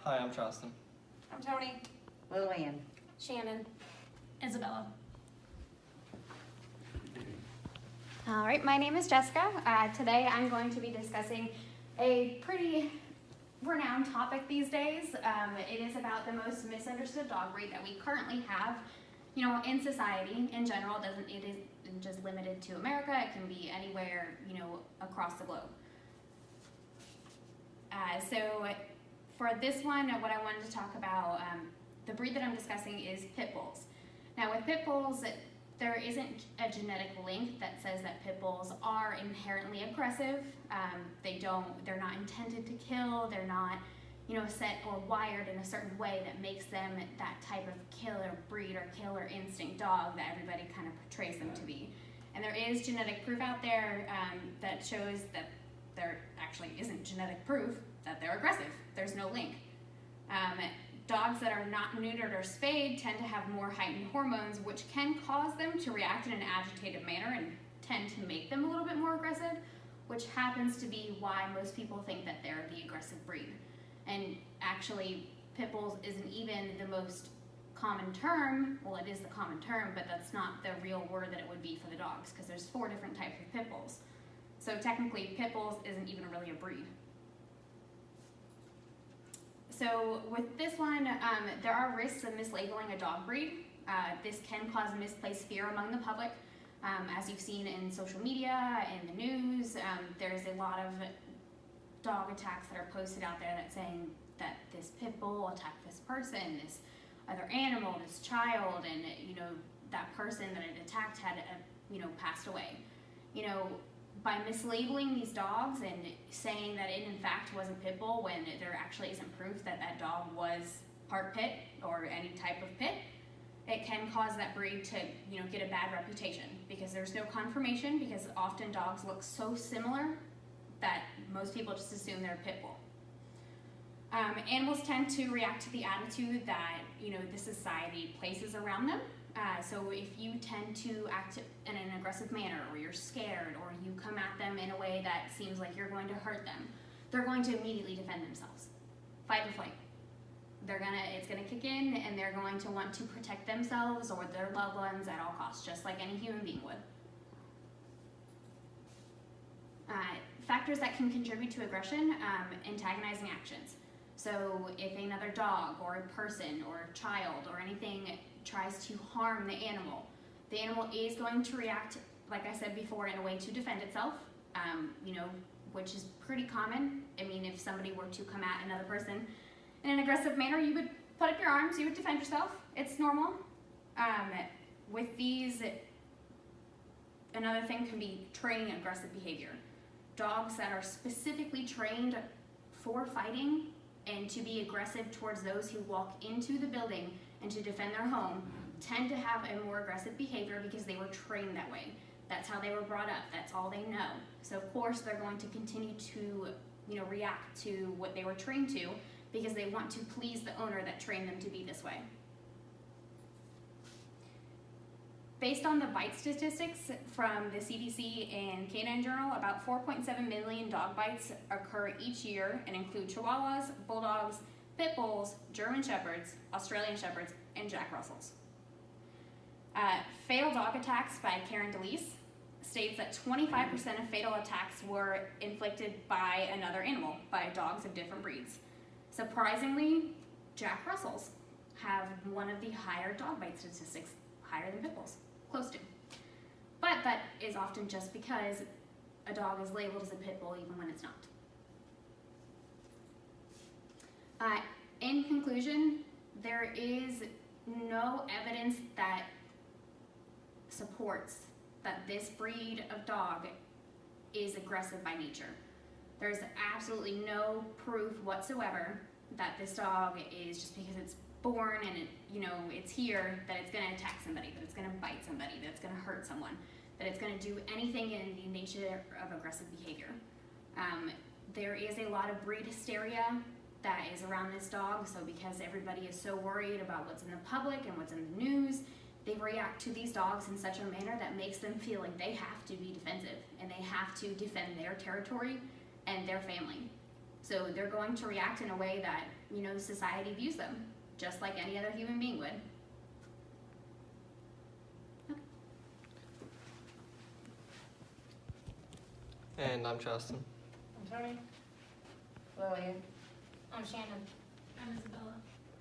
Hi, I'm Charleston. I'm Tony. Lillian. Shannon. Isabella. All right, my name is Jessica. Today I'm going to be discussing a pretty renowned topic these days. It is about the most misunderstood dog breed that we currently have, in society in general. It isn't just limited to America. It can be anywhere, across the globe. So for this one, what I wanted to talk about, the breed that I'm discussing is pit bulls. Now with pit bulls, there isn't a genetic link that says that pit bulls are inherently aggressive. They're not intended to kill. They're not, set or wired in a certain way that makes them that type of killer breed or killer instinct dog that everybody kind of portrays them to be. And there is genetic proof out there that shows that there actually isn't genetic proof that they're aggressive. There's no link. Dogs that are not neutered or spayed tend to have more heightened hormones, which can cause them to react in an agitated manner and tend to make them a little bit more aggressive, which happens to be why most people think that they're the aggressive breed. And actually, pit bulls isn't even the most common term. Well, it is the common term, but that's not the real word that it would be for the dogs, because there's 4 different types of pit bulls. So technically, pit bulls isn't even really a breed. So with this one, there are risks of mislabeling a dog breed. This can cause misplaced fear among the public. As you've seen in social media, in the news, there's a lot of dog attacks that are posted out there that saying that this pit bull attacked this person, this other animal, this child, and that person that it attacked had passed away. By mislabeling these dogs and saying that it in fact was a pit bull when there actually isn't proof that that dog was part pit or any type of pit, it can cause that breed to get a bad reputation because there's no confirmation, because often dogs look so similar that most people just assume they're a pit bull. Animals tend to react to the attitude that the society places around them. So if you tend to act in an aggressive manner, or you're scared, or you come at them in a way that seems like you're going to hurt them, they're going to immediately defend themselves. Fight or flight. It's gonna kick in, and they're going to want to protect themselves or their loved ones at all costs, just like any human being would. Factors that can contribute to aggression, antagonizing actions. So if another dog or a person or a child or anything tries to harm the animal is going to react, like I said before, in a way to defend itself, which is pretty common. I mean, if somebody were to come at another person in an aggressive manner, you would put up your arms, you would defend yourself. It's normal. With these, another thing can be training aggressive behavior. Dogs that are specifically trained for fighting and to be aggressive towards those who walk into the building and to defend their home tend to have a more aggressive behavior because they were trained that way. That's how they were brought up. That's all they know. So of course they're going to continue to react to what they were trained to because they want to please the owner that trained them to be this way. Based on the bite statistics from the CDC and Canine Journal, about 4.7 million dog bites occur each year and include Chihuahuas, Bulldogs, Pit Bulls, German Shepherds, Australian Shepherds, and Jack Russells. Fatal dog attacks by Karen DeLise states that 25% of fatal attacks were inflicted by another animal, by dogs of different breeds. Surprisingly, Jack Russells have one of the higher dog bite statistics, higher than Pit Bulls. Close to. But that is often just because a dog is labeled as a pit bull even when it's not. In conclusion, there is no evidence that supports that this breed of dog is aggressive by nature. There's absolutely no proof whatsoever that this dog is, just because it's born and it's here, that it's going to attack somebody, that it's going to bite somebody, that it's going to hurt someone, that it's going to do anything in the nature of aggressive behavior. There is a lot of breed hysteria that is around this dog, so because everybody is so worried about what's in the public and what's in the news, they react to these dogs in such a manner that makes them feel like they have to be defensive and they have to defend their territory and their family. So they're going to react in a way that society views them, just like any other human being would. And I'm Justin. I'm Tony. Lillian. I'm Shannon. I'm Isabella.